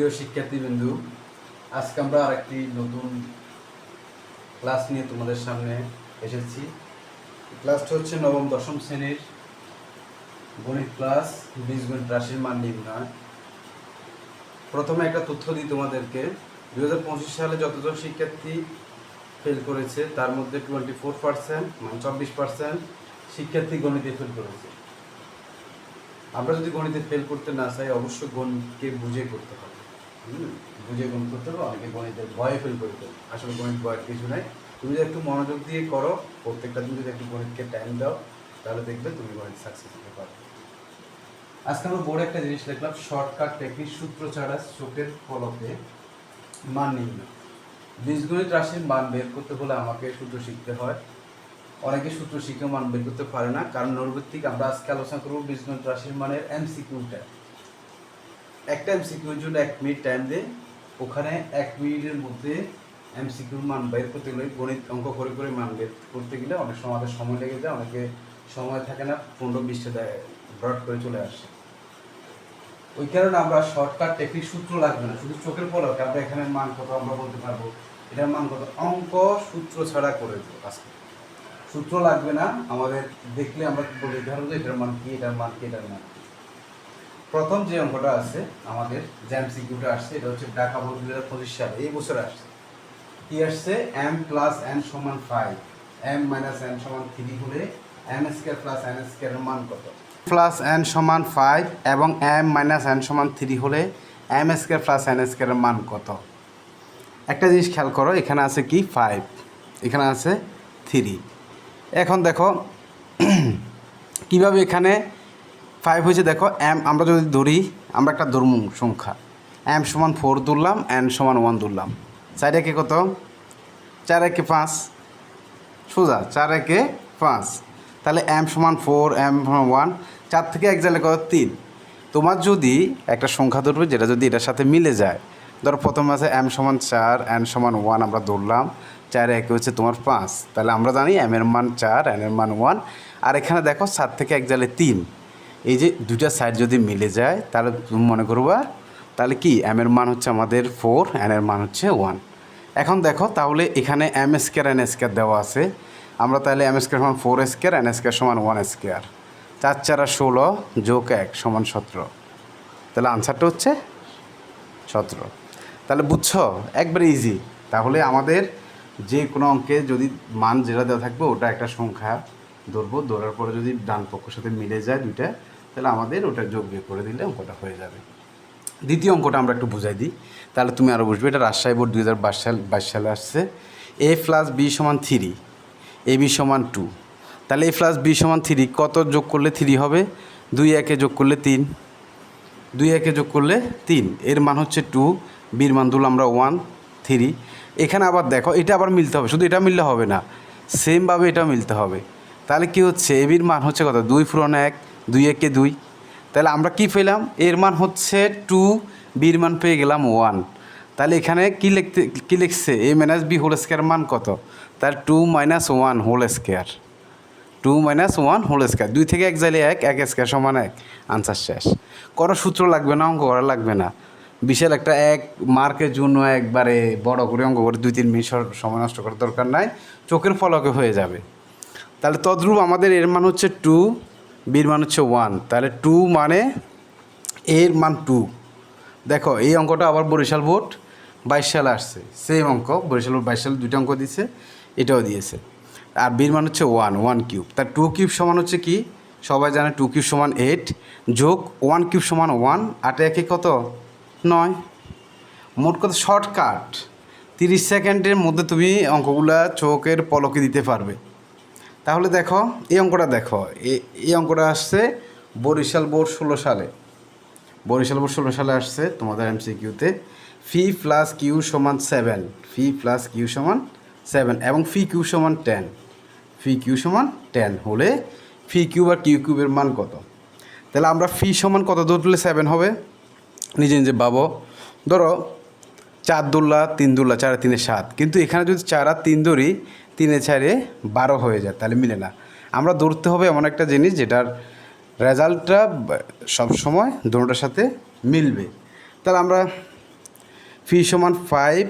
প্রিয় শিক্ষার্থীবৃন্দু, আজকে আমরা আরেকটি নতুন ক্লাস নিয়ে তোমাদের সামনে এসেছি। ক্লাসটা হচ্ছে নবম দশম শ্রেণীর গণিত ক্লাস, বীজগণিত রাশির মান নির্ণয়। প্রথমে একটা তথ্য দিই তোমাদেরকে। 2025 সালে যতজন শিক্ষার্থী ফেল করেছে তার মধ্যে 24%, মানে 24% শিক্ষার্থী গণিতে ফেল করেছে। আমরা যদি গণিতে ফেল করতে না চাই, অবশ্যই গণিতকে বুঝে করতে হবে। বুঝে গণিত করতে হবে। অনেকে গণিতের ভয়ে ফেল করতে হবে, আসলে গণিত ভয়ের কিছু নাই। তুমি যদি একটু মনোযোগ দিয়ে করো, প্রত্যেকটা দিন যদি একটু গণিতকে টাইম দাও, তাহলে দেখবে তুমি গণিত সাকসেস হতে পারবে। আজকে আমরা বড় একটা জিনিস লিখলাম, শর্টকাট টেকনিক, সূত্র ছাড়া চোখের পলকে মান নির্ণয়। বীজগণিত রাশির মান বের করতে হলে আমাকে সূত্র শিখতে হয়। অনেকে সূত্র শিখে মান বের করতে পারে না, কারণ নৈর্ব্যক্তিক। আমরা আজকে আলোচনা করবো বীজগণিত রাশির মানের এমসিকিউটা। একটা এমসিকিউর জন্য 1 মিনিট টাইম দেয়। ওখানে 1 মিনিটের মধ্যে এমসিকিউর মান বের করতে গেলে, গণিত অঙ্ক করে করে মান বের করতে গেলে অনেক সময় আমাদের সময় লেগে যায়। অনেকে সময় থাকে না, 15-20টা দেয় ব্রড করে চলে আসে। ওই কারণে আমরা শর্টকাট টেকনিক, সূত্র লাগবে না, শুধু চোখের পলকে আমরা এখানে মান কত আমরা বলতে পারবো, এটার মান কত। অঙ্ক সূত্র ছাড়া করে দেবো আজকে। সূত্র লাগবে না আমাদের, দেখলে আমরা বলি ধরো যে এটার মান কি, এটার মান কি, এটার মান কি। প্রথম যে অঙ্কটা আছে আমাদের, যে এমসিকিউটা আসছে, এটা হচ্ছে ঢাকা বোর্ড 2025 সালে, এই বছর আসছে। কি আসছে? m প্লাস n সমান 5, m মাইনাস n সমান 3 হলে m square plus n square এর মান কত? প্লাস n সমান 5 এবং m মাইনাস n সমান 3 হলে m square plus n square এর মান কত? একটা জিনিস খেয়াল করো, এখানে আছে কি 5, এখানে আছে 3। এখন দেখো কিভাবে এখানে 5 হয়েছে। দেখো m আমরা যদি ধরি, আমরা একটা ধর্ম সংখ্যা, m সমান 4 ধরলাম, n সমান 1 ধরলাম। 4 একে কত? 4 একে 5, সোজা 4 একে 5। তাহলে m সমান 4, m সমান 1, 4 থেকে 1 গেলে কত? 3। তোমার যদি একটা সংখ্যা ধরবে যেটা যদি এটার সাথে মিলে যায়, ধরো প্রথমে আছে m সমান 4, n সমান 1 আমরা ধরলাম, 4 একে হচ্ছে তোমার 5। তাহলে আমরা জানি m এর মান 4, n এর মান 1। আর এখানে দেখো 4 থেকে 1 গেলে 3। এই যে দুইটা সাইড যদি মিলে যায়, তাহলে তুমি মনে করবা তাহলে কি m এর মান হচ্ছে আমাদের 4, n এর মান হচ্ছে 1। এখন দেখো তাহলে এখানে m স্কয়ার n স্কয়ার দেওয়া আছে। আমরা তাহলে m স্কয়ার সমান 4 স্কয়ার, n স্কয়ার সমান 1 স্কয়ার, 4 4 16 যোগ 1 সমান 17। তাহলে আনসারটা হচ্ছে 17। তাহলে বুঝছো, একবারে ইজি। তাহলে আমাদের যে কোনো অঙ্কে যদি মান যেটা দেওয়া থাকবে ওটা একটা সংখ্যা ধরবো, ধরার পরে যদি ডান পক্ষের সাথে মিলে যায় দুইটা, তাহলে আমাদের ওটা যোগ বিয়োগ করে দিলে অঙ্কটা হয়ে যাবে। দ্বিতীয় অঙ্কটা আমরা একটু বুঝাই দিই, তাহলে তুমি আরও বুঝবে। এটা রাজশাহী বোর্ড 2022 সালে আসছে। a প্লাস b সমান 3, ab সমান 2। তাহলে a প্লাস b সমান 3 কত যোগ করলে 3 হবে? 2 একে যোগ করলে 3, 2 একে যোগ করলে 3, এর মান হচ্ছে 2, বির মান দিলাম আমরা 1, 3। এখানে আবার দেখো এটা আবার মিলতে হবে, শুধু এটা মিললে হবে না, সেমভাবে এটাও মিলতে হবে। তাহলে কি হচ্ছে? এবির মান হচ্ছে কত? 2 পূরণ 1, 2 একে 2। তাহলে আমরা কি পেলাম? এর মান হচ্ছে 2, বির মান পেয়ে গেলাম 1। তাহলে এখানে কি লিখছে? a minus b whole square মান কত? তাহলে 2 minus 1 whole square, 2 minus 1 whole square. 2 থেকে 1 যাইলে 1, 1 স্কোয়ার সমান 1। আনসার শেষ। কোনো সূত্র লাগবে না, অঙ্ক করা লাগবে না। বিশাল একটা 1 মার্কের জন্য একবারে বড় করে অঙ্ক করে 2-3 মিনিট সময় নষ্ট করার দরকার নাই, চোখের পলকে হয়ে যাবে। তাহলে তদ্রূপ আমাদের এর মান হচ্ছে 2, বির মান হচ্ছে 1। তাহলে 2 মানে এর মান 2। দেখো এই অঙ্কটা আবার বরিশাল বোর্ড 22 সালে আসছে, সেম অঙ্ক। বরিশাল বোর্ড 22 সালে দুইটা অঙ্ক দিয়েছে, এটাও দিয়েছে। আর বির মান হচ্ছে 1 কিউব। তার 2 কিউব সমান হচ্ছে কি? সবাই জানে 2 কিউব সমান 8, যোগ 1 কিউব সমান 1, 8 একে কত? 9। মোট কথা শর্টকাট 30 সেকেন্ডের মধ্যে তুমি অঙ্কগুলা চোখের পলকে দিতে পারবে। তাহলে দেখো এই অঙ্কটা, দেখো এই অঙ্কটা আসছে বরিশাল বোর্ড 16 সালে। বরিশাল বোর্ড 16 সালে আসছে তোমাদের এমসিকিউতে। ফি প্লাস কিউ সমান 7, ফি প্লাস কিউ সমান 7 এবং ফি কিউ সমান 10, ফি কিউ সমান 10 হলে ফি কিউব আর কিউ কিউবের মান কত? তাহলে আমরা ফি সমান কত ধরলে 7 হবে? নিজে নিজে ভাবো। ধরো 4 দুল্লা 3 দুল্লা 4 3 7, কিন্তু এখানে যদি 4 আর 3 ধরি, 3 4 12 হয়ে যায়, তাহলে মিলে না। আমরা ধরতে হবে এমন একটা জিনিস যেটার রেজাল্টটা সবসময় দুটোটার সাথে মিলবে। তাহলে আমরা ফি সমান 5,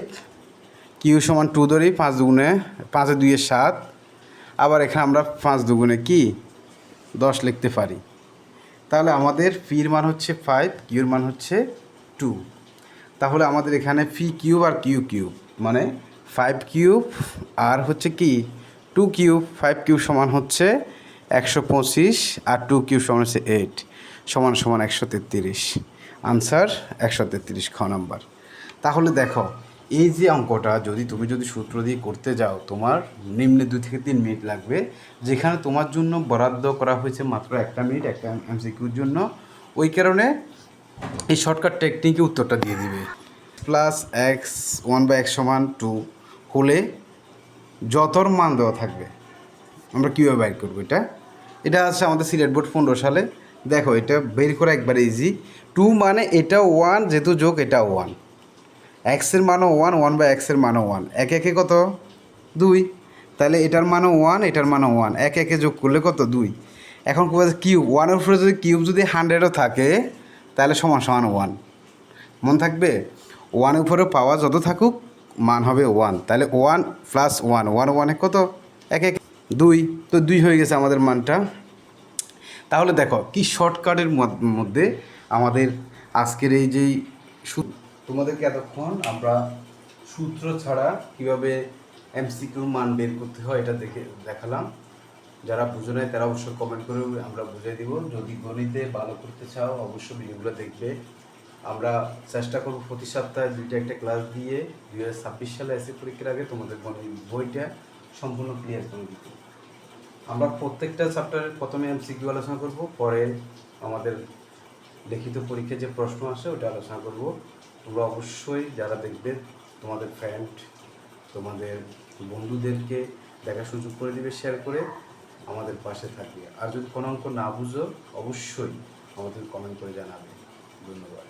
কিউ সমান 2 ধরি, 5 দুগুণে 5 2 7, আবার এখানে আমরা 5 দুগুণে কি 10 লিখতে পারি। তাহলে আমাদের ফির মান হচ্ছে 5, কিউর মান হচ্ছে 2। তাহলে আমাদের এখানে ফি কিউব আর কিউ কিউব মানে 5 কিউব আর হচ্ছে কি 2 কিউব। 5 কিউব সমান হচ্ছে 125 আর 2 কিউব সমান হচ্ছে 8 সমান সমান 133। আনসার 133 খ নাম্বার। তাহলে দেখো এই যে অঙ্কটা তুমি যদি সূত্র দিয়ে করতে যাও তোমার নিম্নে 2 থেকে 3 মিনিট লাগবে, যেখানে তোমার জন্য বরাদ্দ করা হয়েছে মাত্র 1 মিনিট একটা এমসিকিউর জন্য। ওই কারণে এই শর্টকাট টেকনিকে উত্তরটা দিয়ে দিবে। প্লাস এক্স 1/x সমান 2 হলে যতর মান দেওয়া থাকবে আমরা কীভাবে বাইর করবো এটা? এটা আছে আমাদের সিলেট বোর্ড 15 সালে। দেখো এটা বের করা একবারে ইজি। 2 মানে এটা 1, যেহেতু যোগ এটা 1, এক্সের মানও 1, 1/xের মানও 1, একে একে কত 2, তাহলে এটার মানও 1, এটার মানও 1, একে একে যোগ করলে কত 2। এখন কিউব 1-এর উপরে যদি কিউব যদি 100ও থাকে তাহলে সমান সমান 1 মন থাকবে। 1-এর উপরে পাওয়া যত থাকুক মান হবে 1, তাহলে 1 প্লাস 1, 1 1 কত একে 2, তো 2 হয়ে গেছে আমাদের মানটা। তাহলে দেখো কি শর্টকাটের মধ্যে আমাদের আজকের এই যেই তোমাদেরকে এতক্ষণ আমরা সূত্র ছাড়া কীভাবে এমসিকিউর মান বের করতে হয় এটা দেখালাম। যারা বুঝো নাই তারা অবশ্যই কমেন্ট করে আমরা বুঝিয়ে দিব। যদি গণিতে ভালো করতে চাও অবশ্যই ভিডিওগুলো দেখবে। আমরা চেষ্টা করব প্রতি সপ্তাহে 2টা একটা ক্লাস দিয়ে 2026 সালে এসএ পরীক্ষার আগে তোমাদের গণিত বইটা সম্পূর্ণ ক্লিয়ার করে দিতে। আমরা প্রত্যেকটা চ্যাপ্টারের প্রথমে এমসিকিউ আলোচনা করব, পরে আমাদের লিখিত পরীক্ষায় যে প্রশ্ন আসে ওটা আলোচনা করব। তোমরা অবশ্যই যারা দেখবে তোমাদের ফ্রেন্ড তোমাদের বন্ধুদেরকে দেখার সুযোগ করে দিবে, শেয়ার করে আমাদের পাশে থাকবে। আর যদি কোনো অঙ্ক না বুঝো অবশ্যই আমাদের কমেন্ট করে জানাবে। ধন্যবাদ।